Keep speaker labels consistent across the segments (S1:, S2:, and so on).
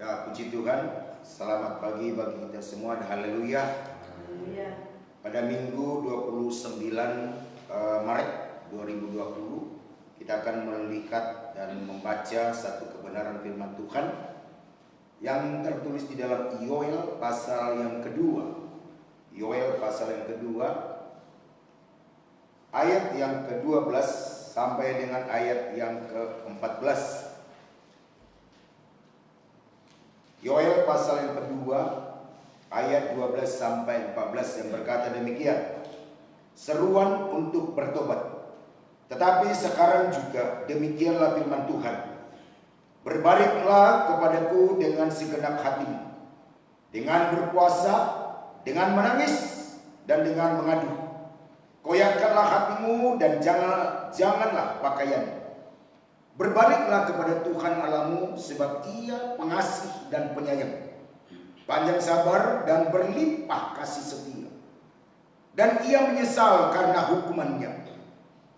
S1: Ya, puji Tuhan. Selamat pagi bagi kita semua. Haleluya. Pada Minggu 29 Maret 2020 kita akan melihat dan membaca satu kebenaran firman Tuhan yang tertulis di dalam Yoel pasal yang kedua. Yoel pasal yang kedua, ayat yang ke-12 sampai dengan ayat yang ke-14. Yoel pasal yang kedua, ayat 12 sampai 14 yang berkata demikian. Seruan untuk bertobat. Tetapi sekarang juga demikianlah firman Tuhan. Berbaliklah kepadaku dengan segenap hatimu, dengan berpuasa, dengan menangis, dan dengan mengadu. Koyakkanlah hatimu dan janganlah pakaianmu. Berbaliklah kepada Tuhan Allahmu, sebab Ia pengasih dan penyayang, panjang sabar dan berlimpah kasih setia, dan Ia menyesal karena hukumannya.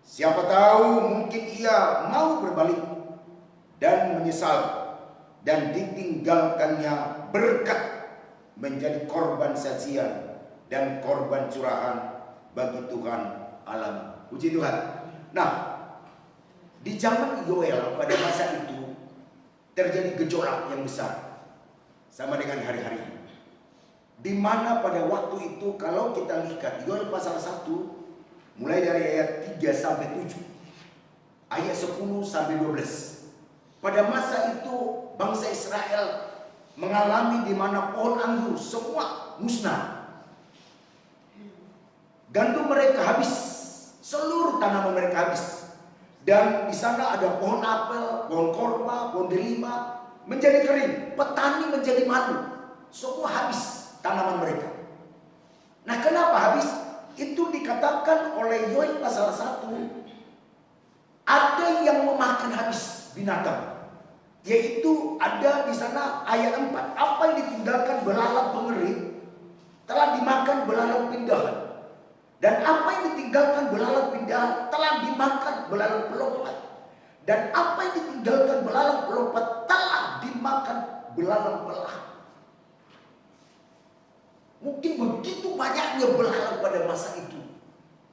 S1: Siapa tahu mungkin Ia mau berbalik dan menyesal, dan ditinggalkannya berkat menjadi korban sajian dan korban curahan bagi Tuhan Allahmu. Puji Tuhan. Nah, di zaman Yoel pada masa itu terjadi gejolak yang besar, sama dengan hari-hari ini. Di mana pada waktu itu kalau kita lihat Yoel pasal 1 mulai dari ayat 3 sampai 7, ayat 10 sampai 12. Pada masa itu bangsa Israel mengalami di mana pohon anggur semua musnah. Gandum mereka habis, seluruh tanaman mereka habis. Dan di sana ada pohon apel, pohon korma, pohon delima menjadi kering, petani menjadi malu. Semua habis tanaman mereka. Nah, kenapa habis? Itu dikatakan oleh Yoel pasal 1. Ada yang memakan habis binatang. Yaitu ada di sana ayat 4. Apa yang ditinggalkan belalang pengerik telah dimakan belalang pindahan. Dan apa yang ditinggalkan belalang pindahan telah dimakan belalang pelompat. Dan apa yang ditinggalkan belalang pelompat telah dimakan belalang belalang. Mungkin begitu banyaknya belalang pada masa itu.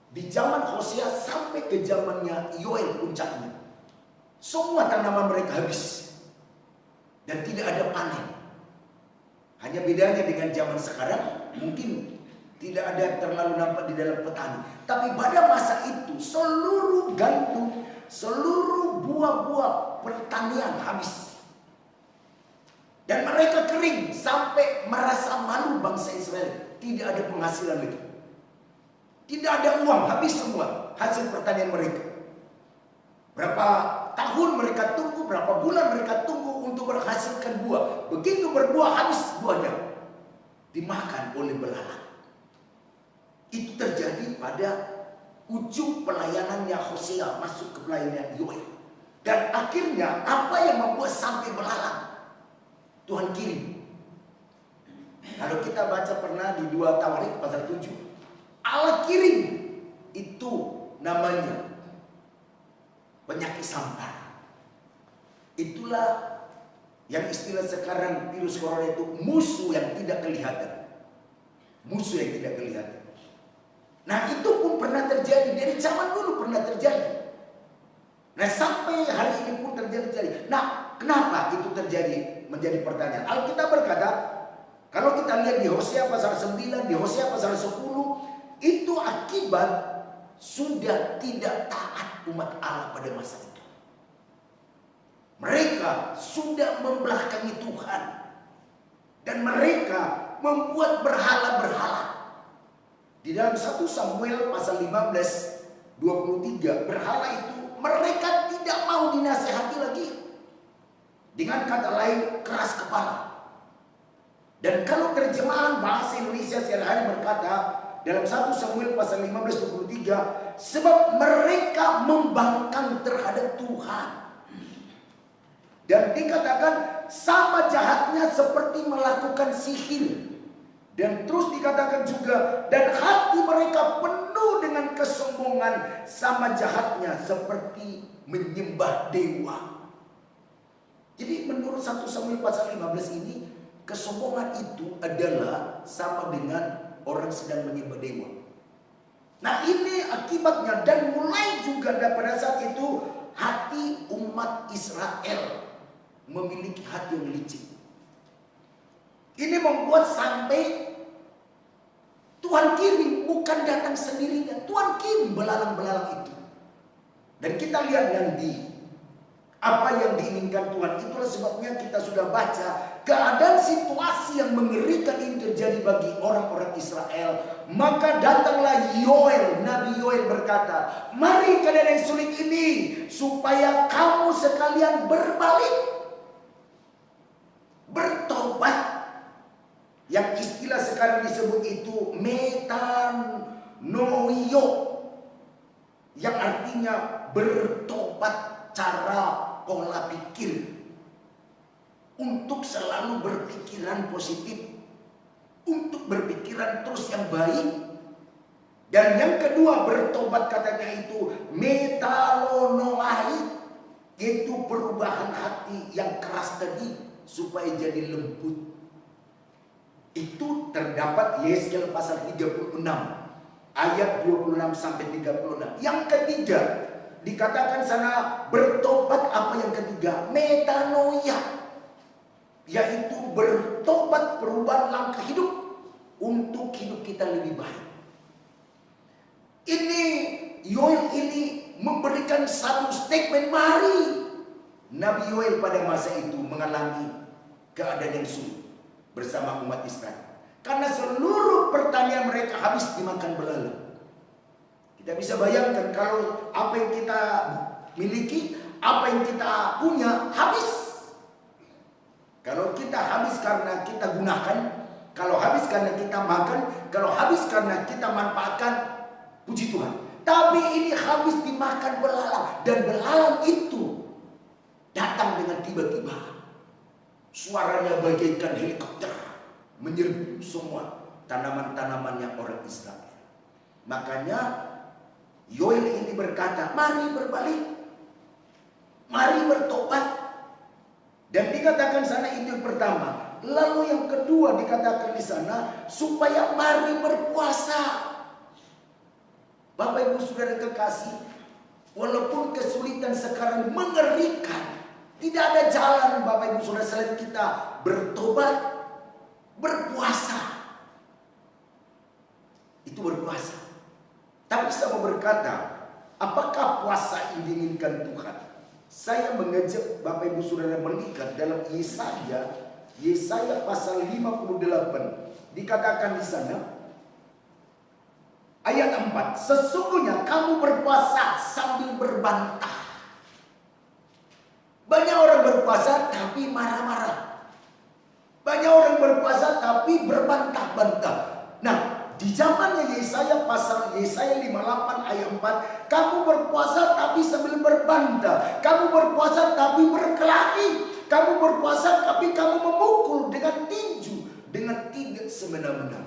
S1: Di zaman Hosea sampai ke zamannya Yoel puncaknya. Semua tanaman mereka habis. Dan tidak ada panen. Hanya bedanya dengan zaman sekarang, mungkin tidak ada terlalu nampak di dalam petani. Tapi pada masa itu seluruh gandum, seluruh buah-buah pertanian habis. Dan mereka kering sampai merasa malu bangsa Israel. Tidak ada penghasilan lagi. Tidak ada uang, habis semua hasil pertanian mereka. Berapa tahun mereka tunggu, berapa bulan mereka tunggu untuk menghasilkan buah. Begitu berbuah habis buahnya, dimakan oleh belalang. Itu terjadi pada ujung pelayanannya Hosea masuk ke pelayanan Yoel. Dan akhirnya apa yang membuat sampai belalang? Tuhan kirim. Kalau kita baca pernah di 2 Tawarik pasal 7, Allah kirim itu namanya penyakit sampar. Itulah yang istilah sekarang virus corona itu musuh yang tidak kelihatan. Musuh yang tidak kelihatan. Nah, itu pun pernah terjadi. Dari zaman dulu pernah terjadi. Nah, sampai hari ini pun terjadi. Nah, kenapa itu terjadi? Menjadi pertanyaan. Alkitab berkata, kalau kita lihat di Hosea pasal 9, di Hosea pasal 10, itu akibat sudah tidak taat umat Allah pada masa itu. Mereka sudah membelakangi Tuhan. Dan mereka membuat berhala-berhala. Di dalam 1 Samuel pasal 15, 23, berhala itu mereka tidak mau dinasehati lagi. Dengan kata lain, keras kepala. Dan kalau terjemahan bahasa Indonesia sehari-hari berkata, dalam 1 Samuel pasal 15, 23, sebab mereka membangkang terhadap Tuhan. Dan dikatakan sama jahatnya seperti melakukan sihir. Dan terus dikatakan juga, dan hati mereka penuh dengan kesombongan, sama jahatnya seperti menyembah dewa. Jadi menurut 1 Samuel pasal 15 ini, kesombongan itu adalah sama dengan orang sedang menyembah dewa. Nah ini akibatnya, dan mulai juga pada saat itu hati umat Israel memiliki hati yang licik. Ini membuat sampai Tuhan kirim, bukan datang sendirinya, Tuhan kirim belalang-belalang itu. Dan kita lihat nanti apa yang diinginkan Tuhan. Itulah sebabnya kita sudah baca keadaan situasi yang mengerikan ini terjadi bagi orang-orang Israel. Maka datanglah Yoel, Nabi Yoel berkata, mari keadaan yang sulit ini supaya kamu sekalian berbalik, bertobat. Yang istilah sekarang disebut itu metanoio, yang artinya bertobat cara pola pikir, untuk selalu berpikiran positif, untuk berpikiran terus yang baik. Dan yang kedua, bertobat katanya itu metanoai, itu perubahan hati yang keras tadi supaya jadi lembut. Itu terdapat Yesaya pasal 36 ayat 26 sampai 36. Yang ketiga dikatakan sana bertobat, apa yang ketiga? Metanoia, yaitu bertobat, perubahan langkah hidup untuk hidup kita lebih baik. Ini Yoel ini memberikan satu statement, mari. Nabi Yoel pada masa itu mengalami keadaan yang sulit bersama umat Israel, karena seluruh pertanian mereka habis dimakan belalang. Kita bisa bayangkan kalau apa yang kita miliki, apa yang kita punya habis. Kalau kita habis karena kita gunakan, kalau habis karena kita makan, kalau habis karena kita manfaatkan, puji Tuhan. Tapi ini habis dimakan belalang, dan belalang itu datang dengan tiba-tiba. Suaranya bagaikan helikopter menyerbu semua tanaman-tanamannya orang Israel. Makanya Yoel ini berkata, mari berbalik, mari bertobat. Dan dikatakan sana itu yang pertama. Lalu yang kedua dikatakan di sana, supaya mari berpuasa. Bapak Ibu Saudara kekasih, walaupun kesulitan sekarang mengerikan, tidak ada jalan Bapak Ibu Saudara selain kita bertobat, berpuasa. Itu berpuasa. Tapi saya mau berkata, apakah puasa yang diinginkan Tuhan? Saya mengajak Bapak Ibu Saudara melihat dalam Yesaya pasal 58. Dikatakan di sana ayat 4, sesungguhnya kamu berpuasa sambil berbantah. Banyak orang berpuasa tapi marah-marah. Banyak orang berpuasa tapi berbantah-bantah. Nah, di zamannya Yesaya pasal Yesaya 58 ayat 4, kamu berpuasa tapi sambil berbantah. Kamu berpuasa tapi berkelahi. Kamu berpuasa tapi kamu memukul dengan tinju, dengan tidak semena-mena.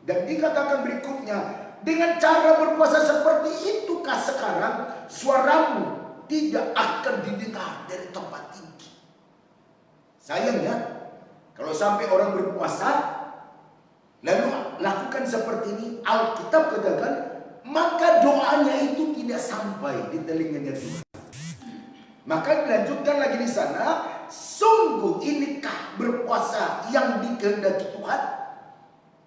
S1: Dan dikatakan berikutnya, dengan cara berpuasa seperti itukah sekarang suaramu tidak akan didengar dari tempat tinggi. Sayangnya, kalau sampai orang berpuasa lalu lakukan seperti ini, Alkitab katakan, maka doanya itu tidak sampai di telinganya Tuhan. Maka dilanjutkan lagi di sana, sungguh inikah berpuasa yang dikehendaki Tuhan,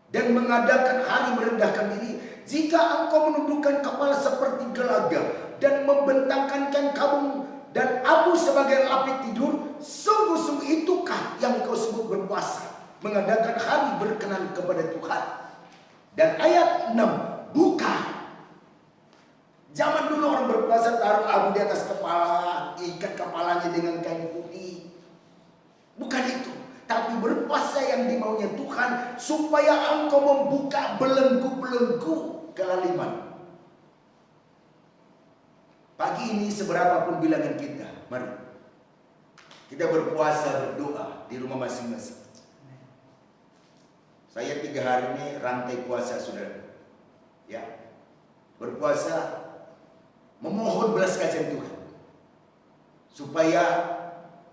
S1: dan mengadakan hari merendahkan diri, jika engkau menundukkan kepala seperti gelaga dan membentangkan kain kabung dan abu sebagai lapik tidur, sungguh-sungguh itukah yang kau sebut berpuasa, mengadakan hari berkenan kepada Tuhan. Dan ayat 6, bukan. Zaman dulu orang berpuasa taruh abu di atas kepala, ikat kepalanya dengan kain putih. Bukan itu. Tapi berpuasa yang dimaunya Tuhan, supaya engkau membuka belenggu-belenggu kelaliman. Pagi ini seberapapun bilangan kita, mari kita berpuasa, berdoa di rumah masing-masing. Saya 3 hari ini rantai puasa, saudara. Ya, berpuasa memohon belas kasihan Tuhan supaya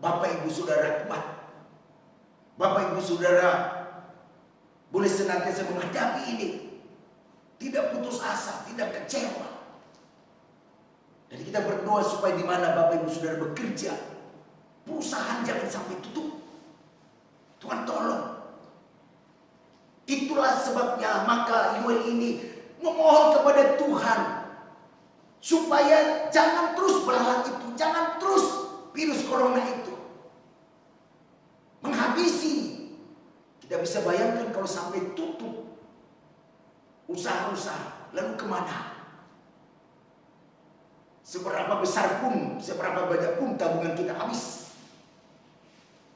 S1: Bapak Ibu Saudara kuat. Bapak Ibu Saudara boleh senantiasa menghadapi ini. Tidak putus asa, tidak kecewa. Jadi kita berdoa supaya di mana Bapak Ibu Saudara bekerja, perusahaan jangan sampai tutup. Tuhan tolong. Itulah sebabnya maka Yoel ini memohon kepada Tuhan supaya jangan terus belalang itu, jangan terus virus corona itu menghabisi. Kita bisa bayangkan kalau sampai tutup usaha-usaha, lalu kemana? Seberapa besar pun, seberapa banyak pun tabungan kita habis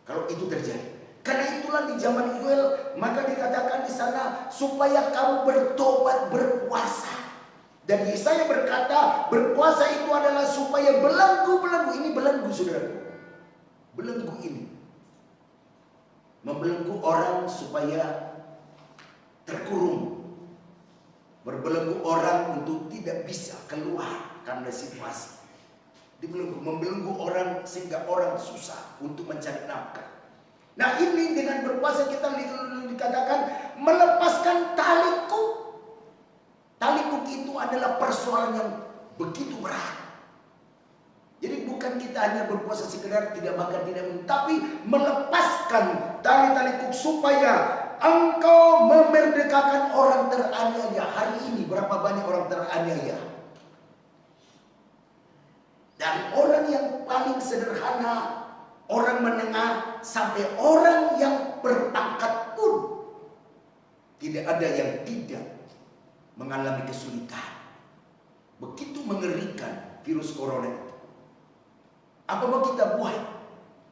S1: kalau itu terjadi. Karena itulah di zaman Yoel maka dikatakan di sana supaya kamu bertobat, berpuasa. Dan Yesaya berkata berpuasa itu adalah supaya belenggu-belenggu, ini belenggu saudara, belenggu ini membelenggu orang supaya terkurung, berbelenggu orang untuk tidak bisa keluar karena situasi. Dibelenggu, membelenggu orang sehingga orang susah untuk mencari nafkah. Nah ini dengan berpuasa kita dikatakan melepaskan tali kuk. Tali kuk itu adalah persoalan yang begitu berat. Jadi bukan kita hanya berpuasa sekedar tidak makan, tidak minum, tapi melepaskan tali-tali kuk supaya engkau memerdekakan orang teraniaya. Hari ini berapa banyak orang teraniaya? Dan orang yang paling sederhana, orang menengah sampai orang yang berpangkat pun tidak ada yang tidak mengalami kesulitan. Begitu mengerikan virus corona itu. Apa mau kita buat?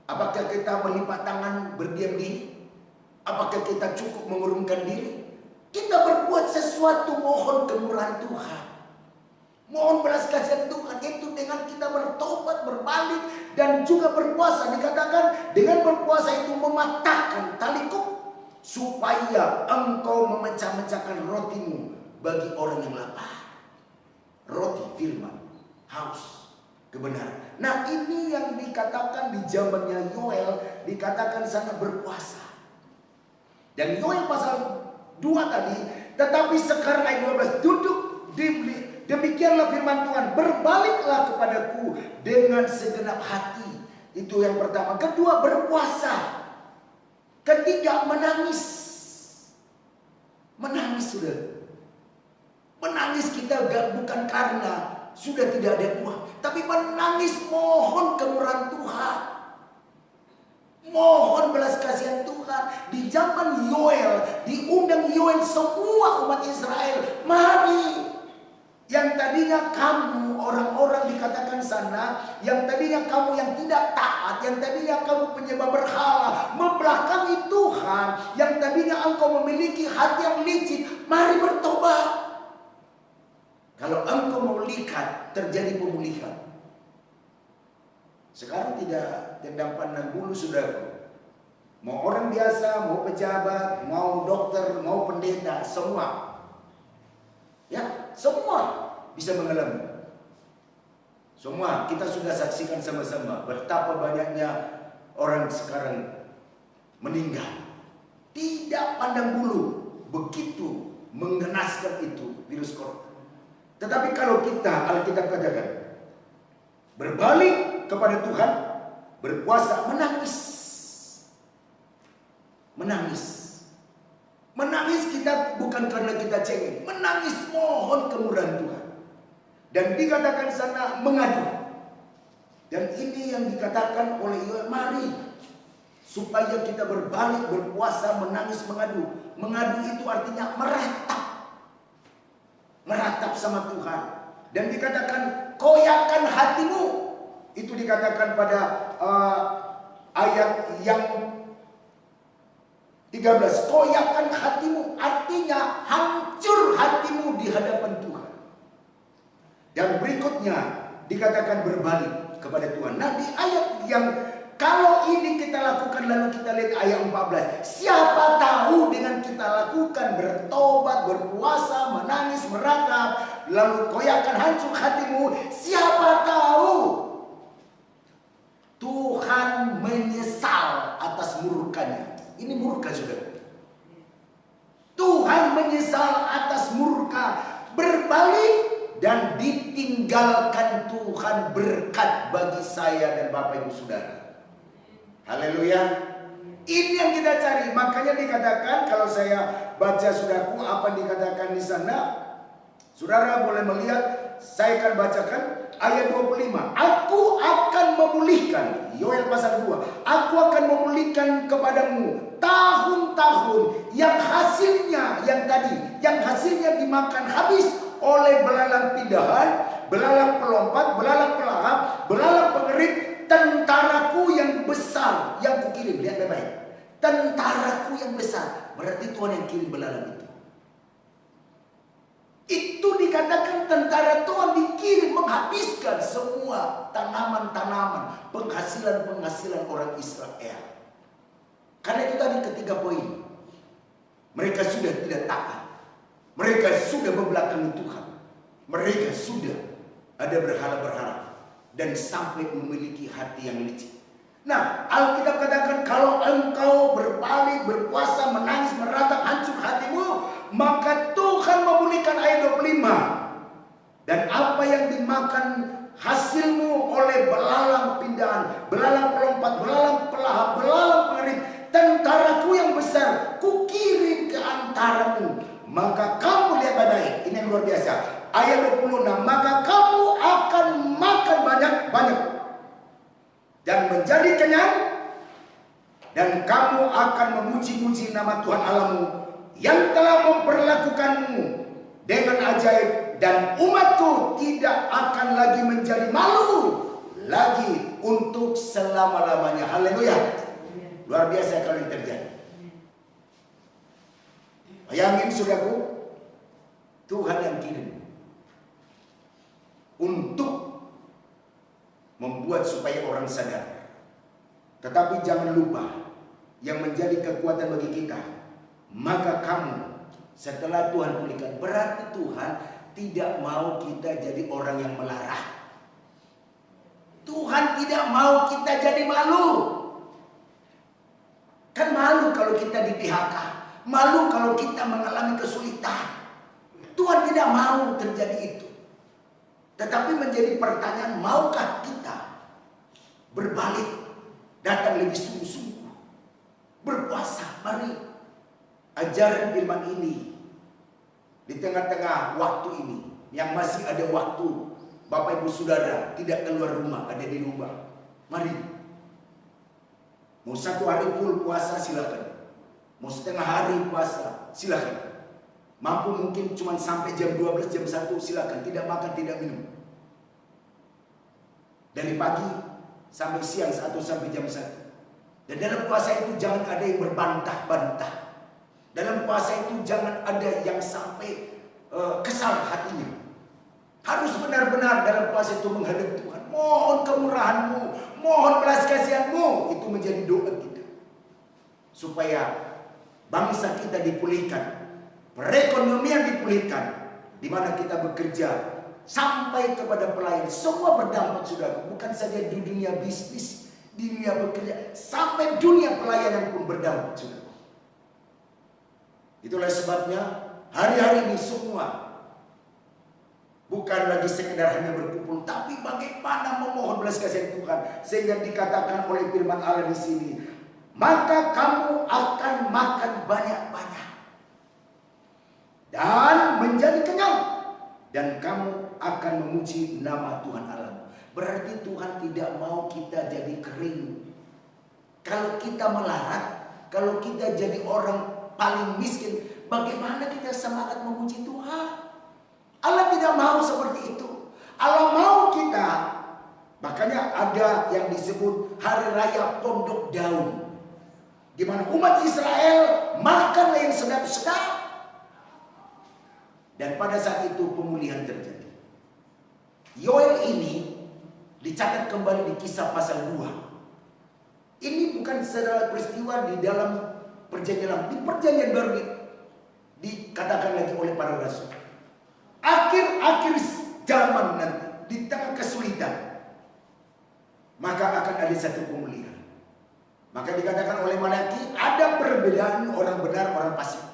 S1: Apakah kita melipat tangan berdiam diri? Apakah kita cukup mengurungkan diri? Kita berbuat sesuatu, mohon kemurahan Tuhan. Mohon belas kasihan Tuhan itu dengan kita bertobat, berbalik dan juga berpuasa. Dikatakan dengan berpuasa itu mematahkan tali kuk supaya engkau memecah-mecahkan rotimu bagi orang yang lapar. Roti firman, haus, kebenaran. Nah ini yang dikatakan di zamannya Yoel, dikatakan sana berpuasa. Dan Yoel pasal 2 tadi, tetapi sekarang ayat 12, duduk dibeli. Demikianlah firman Tuhan, berbaliklah kepadaku dengan segenap hati. Itu yang pertama. Kedua, berpuasa. Ketiga, menangis. Menangis sudah. Menangis kita bukan karena sudah tidak ada uang, tapi menangis mohon kemurahan Tuhan. Mohon belas kasihan Tuhan. Di zaman Yoel, diundang Yoel semua umat Israel, mari. Yang tadinya kamu orang-orang dikatakan sana, yang tadinya kamu yang tidak taat, yang tadinya kamu penyembah berhala, membelakangi Tuhan, yang tadinya engkau memiliki hati yang licik, mari bertobat. Kalau engkau mau lihat terjadi pemulihan. Sekarang tidak pandang bulu saudaraku. Mau orang biasa, mau pejabat, mau dokter, mau pendeta, semua. Ya, semua bisa mengalami. Semua kita sudah saksikan sama-sama betapa banyaknya orang sekarang meninggal. Tidak pandang bulu, begitu mengenaskan itu virus corona. Tetapi kalau kita, Alkitab katakan, berbalik kepada Tuhan, berpuasa, menangis. Menangis. Menangis kita bukan karena kita cengeng. Menangis mohon kemurahan Tuhan. Dan dikatakan sana mengadu. Dan ini yang dikatakan oleh Yoel, mari. Supaya kita berbalik, berpuasa, menangis, mengadu. Mengadu itu artinya meratap. Meratap sama Tuhan. Dan dikatakan koyakan hatimu. Itu dikatakan pada ayat yang 13, koyakan hatimu, artinya hancur hatimu di hadapan Tuhan. Dan berikutnya dikatakan berbalik kepada Tuhan. Nah di ayat yang kalau ini kita lakukan, lalu kita lihat ayat 14. Siapa tahu dengan kita lakukan bertobat, berpuasa, menangis, meratap, lalu koyakan hancur hatimu. Siapa tahu Tuhan Ini murka, saudara. Tuhan menyesal atas murka, berbalik dan ditinggalkan Tuhan berkat bagi saya dan Bapak Ibu Saudara. Haleluya. Ini yang kita cari. Makanya dikatakan, kalau saya baca saudaraku apa yang dikatakan di sana, saudara boleh melihat, saya akan bacakan ayat 25. Aku akan memulihkan, Yoel pasal 2. Aku akan memulihkan kepadamu tahun-tahun yang hasilnya yang hasilnya dimakan habis oleh belalang pindahan, belalang pelompat, belalang pelahap, belalang pengerik, tentaraku yang besar yang kukirim. Lihat baik-baik. Tentaraku yang besar. Berarti Tuhan yang kirim belalang itu. Itu dikatakan tentara Tuhan dikirim menghabiskan semua tanaman-tanaman, penghasilan orang Israel. Karena itu tadi ketiga poin. Mereka sudah tidak taat. Mereka sudah membelakangi Tuhan. Mereka sudah ada berhala-berhala. Dan sampai memiliki hati yang licik. Nah, Alkitab katakan kalau engkau berbalik, berpuasa, menangis, meratap, hancur hatimu, maka Tuhan memulihkan ayat 25. Dan apa yang dimakan hasilmu oleh belalang pindahan, belalang pelompat, belalang pelahap, belalang pengerik, tentaraku yang besar kukirim ke antaramu. Maka kamu, lihat baik-baik, ini yang luar biasa. Ayat 26, maka kamu akan makan banyak-banyak dan menjadi kenyang, dan kamu akan memuji-muji nama Tuhan Allahmu yang telah memperlakukanmu dengan ajaib, dan umatku tidak akan lagi menjadi malu lagi untuk selama-lamanya. Haleluya. Luar biasa kalau ini terjadi. Bayangin saudaraku, Tuhan yang kirim untuk membuat supaya orang sadar. Tetapi jangan lupa, yang menjadi kekuatan bagi kita, maka kamu setelah Tuhan pulihkan, berarti Tuhan tidak mau kita jadi orang yang melarang. Tuhan tidak mau kita jadi malu. Kan malu kalau kita di PHK, malu kalau kita mengalami kesulitan. Tuhan tidak mau terjadi itu. Tetapi menjadi pertanyaan, maukah kita berbalik, datang lebih sungguh-sungguh, berpuasa? Mari ajaran firman ini di tengah-tengah waktu ini, yang masih ada waktu, Bapak Ibu Saudara tidak keluar rumah, ada di rumah. Mari, mau 1 hari full puasa silakan, mau setengah hari puasa silakan. Mampu mungkin cuma sampai jam 12, jam 1 silakan. Tidak makan, tidak minum. Dari pagi sampai siang atau sampai jam 1. Dan dalam puasa itu jangan ada yang berbantah-bantah. Dalam puasa itu jangan ada yang sampai kesal hatinya. Harus benar-benar dalam puasa itu menghadap Tuhan. Mohon kemurahan-Mu, mohon belas kasihan-Mu. Itu menjadi doa kita. Supaya bangsa kita dipulihkan. Perekonomian dipulihkan, di mana kita bekerja sampai kepada pelayan, semua berdampak saudara. Bukan saja di dunia bisnis, di dunia bekerja, sampai dunia pelayanan pun berdampak saudara. Itulah sebabnya hari-hari ini semua bukan lagi sekedar hanya berkumpul, tapi bagaimana memohon belas kasihan Tuhan, sehingga dikatakan oleh firman Allah di sini, maka kamu akan makan banyak-banyak dan menjadi kenyang, dan kamu akan memuji nama Tuhan Allah. Berarti Tuhan tidak mau kita jadi kering. Kalau kita melarat, kalau kita jadi orang paling miskin, bagaimana kita semangat memuji Tuhan? Allah tidak mau seperti itu. Allah mau kita, makanya ada yang disebut Hari Raya Pondok Daun, di mana umat Israel makanlah yang sedap-sedap. Dan pada saat itu pemulihan terjadi. Yoel ini dicatat kembali di Kisah pasal 2. Ini bukan secara peristiwa di dalam perjanjian lama. Di perjanjian baru dikatakan lagi oleh para rasul. Akhir-akhir zaman nanti, di tengah kesulitan, maka akan ada satu pemulihan. Maka dikatakan oleh Malaki, ada perbedaan orang benar, orang fasik.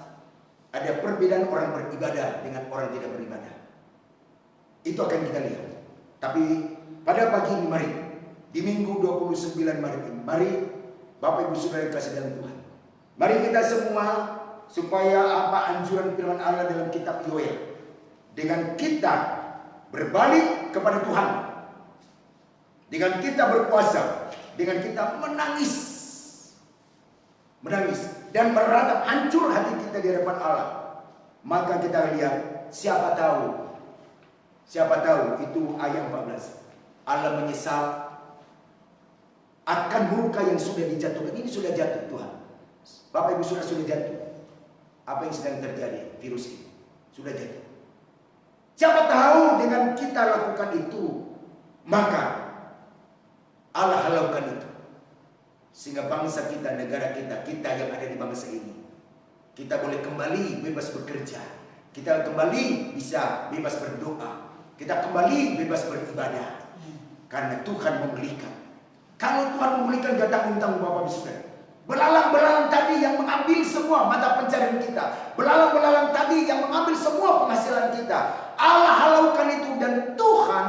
S1: Ada perbedaan orang beribadah dengan orang tidak beribadah. Itu akan kita lihat. Tapi pada pagi ini mari, di Minggu 29 Maret ini, mari Bapak Ibu Saudara yang kasih dalam Tuhan, mari kita semua, supaya apa anjuran firman Allah dalam kitab Yoel, dengan kita berbalik kepada Tuhan, dengan kita berpuasa, dengan kita menangis dan meratap hancur hati kita di hadapan Allah, maka kita lihat, siapa tahu itu ayat 14, Allah menyesal akan murka yang sudah dijatuhkan. Ini sudah jatuh Tuhan. Bapak Ibu sudah jatuh. Apa yang sedang terjadi? Virus ini sudah jatuh. Siapa tahu dengan kita lakukan itu, maka Allah halaukan itu. Sehingga bangsa kita, negara kita yang ada di bangsa ini, kita boleh kembali bebas bekerja. Kita kembali bisa bebas berdoa. Kita kembali bebas beribadah. Karena Tuhan memberikan. Kalau Tuhan memberikan, gak tanggung-tanggung Bapak Ibu Saudara. Belalang-belalang tadi yang mengambil semua mata pencarian kita, belalang-belalang tadi yang mengambil semua penghasilan kita, Allah halaukan itu, dan Tuhan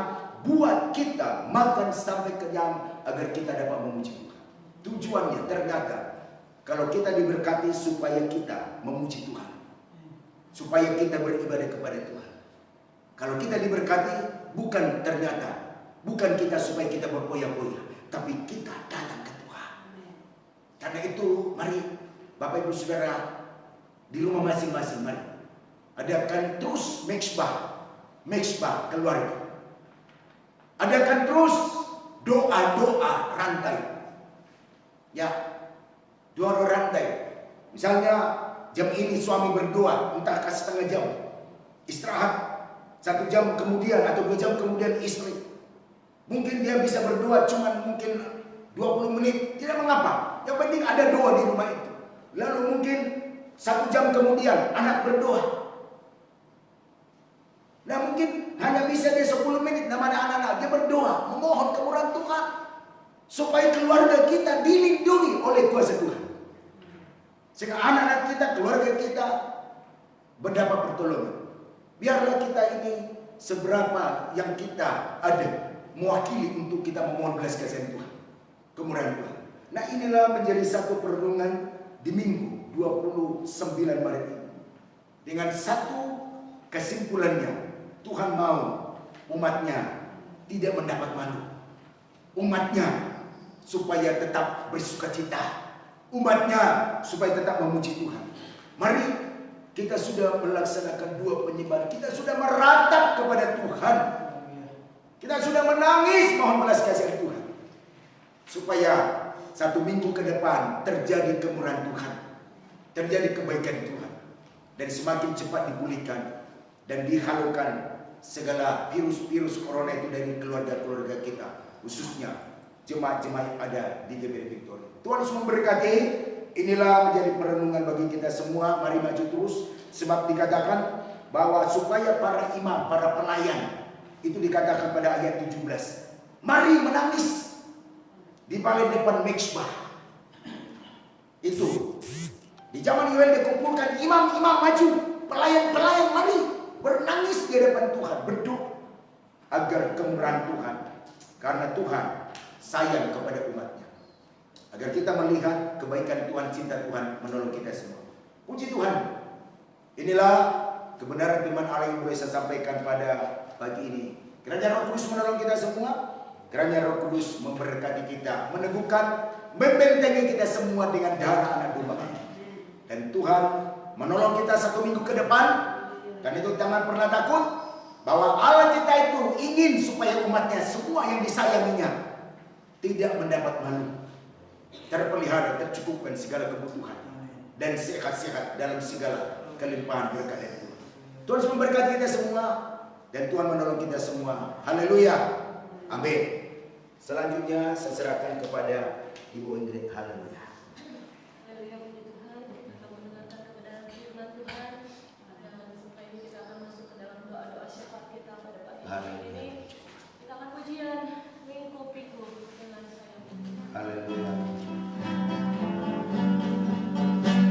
S1: buat kita makan sampai kenyang agar kita dapat memuji Tuhan. Tujuannya ternyata kalau kita diberkati supaya kita memuji Tuhan, supaya kita beribadah kepada Tuhan. Kalau kita diberkati bukan kita supaya kita berpoya-poya, tapi kita datang ke Tuhan. Karena itu mari Bapak Ibu Saudara di rumah masing-masing, mari adakan terus mezbah keluarga. Adakan terus doa-doa rantai. Ya, doa rantai. Misalnya jam ini suami berdoa, entah setengah jam, istirahat 1 jam kemudian atau 2 jam kemudian istri. Mungkin dia bisa berdoa cuman mungkin 20 menit, tidak mengapa. Yang penting ada doa di rumah itu. Lalu mungkin 1 jam kemudian anak berdoa. Nah mungkin hanya bisa dia 10 menit namanya anak-anak, dia berdoa, memohon kemurahan Tuhan, supaya keluarga kita dilindungi oleh kuasa Tuhan. Sehingga anak-anak kita, keluarga kita mendapat pertolongan. Biarlah kita ini seberapa yang kita ada, mewakili untuk kita memohon belas kasihan Tuhan, kemurahan Tuhan. Nah inilah menjadi satu perenungan di Minggu 29 Maret ini. Dengan satu kesimpulannya, Tuhan mau umatnya tidak mendapat malu. Umatnya supaya tetap bersuka cita. Umatnya supaya tetap memuji Tuhan. Mari kita sudah melaksanakan 2 penyembahan. Kita sudah meratap kepada Tuhan. Kita sudah menangis mohon belas kasihan Tuhan. Supaya 1 minggu ke depan terjadi kemurahan Tuhan. Terjadi kebaikan Tuhan. Dan semakin cepat dipulihkan dan dihalaukan segala virus-virus corona itu dari keluarga-keluarga kita. Khususnya jemaat-jemaat yang ada di GBI Victoria. Tuhan Yesus memberkati. Inilah menjadi perenungan bagi kita semua. Mari maju terus. Sebab dikatakan bahwa supaya para imam, para pelayan, itu dikatakan pada ayat 17. Mari menangis di paling depan mezbah. Itu di zaman Yoel dikumpulkan imam-imam maju, pelayan-pelayan mari bernangis di hadapan Tuhan, berdoa agar kemurahan Tuhan, karena Tuhan sayang kepada umatnya, agar kita melihat kebaikan Tuhan, cinta Tuhan menolong kita semua. Puji Tuhan. Inilah kebenaran firman Allah yang boleh saya sampaikan pada pagi ini. Kiranya Roh Kudus menolong kita semua. Kiranya Roh Kudus memberkati kita, meneguhkan, membentengi kita semua dengan darah anak domba. Dan Tuhan menolong kita 1 minggu ke depan. Dan itu jangan pernah takut bahwa Allah kita itu ingin supaya umatnya semua yang disayanginya tidak mendapat malu, terpelihara, tercukupkan segala kebutuhan, dan sehat-sehat dalam segala kelimpahan berkat dari Tuhan. Tuhan memberkati kita semua dan Tuhan menolong kita semua. Haleluya. Amin. Selanjutnya saya serahkan kepada Ibu Ingrid. Haleluya.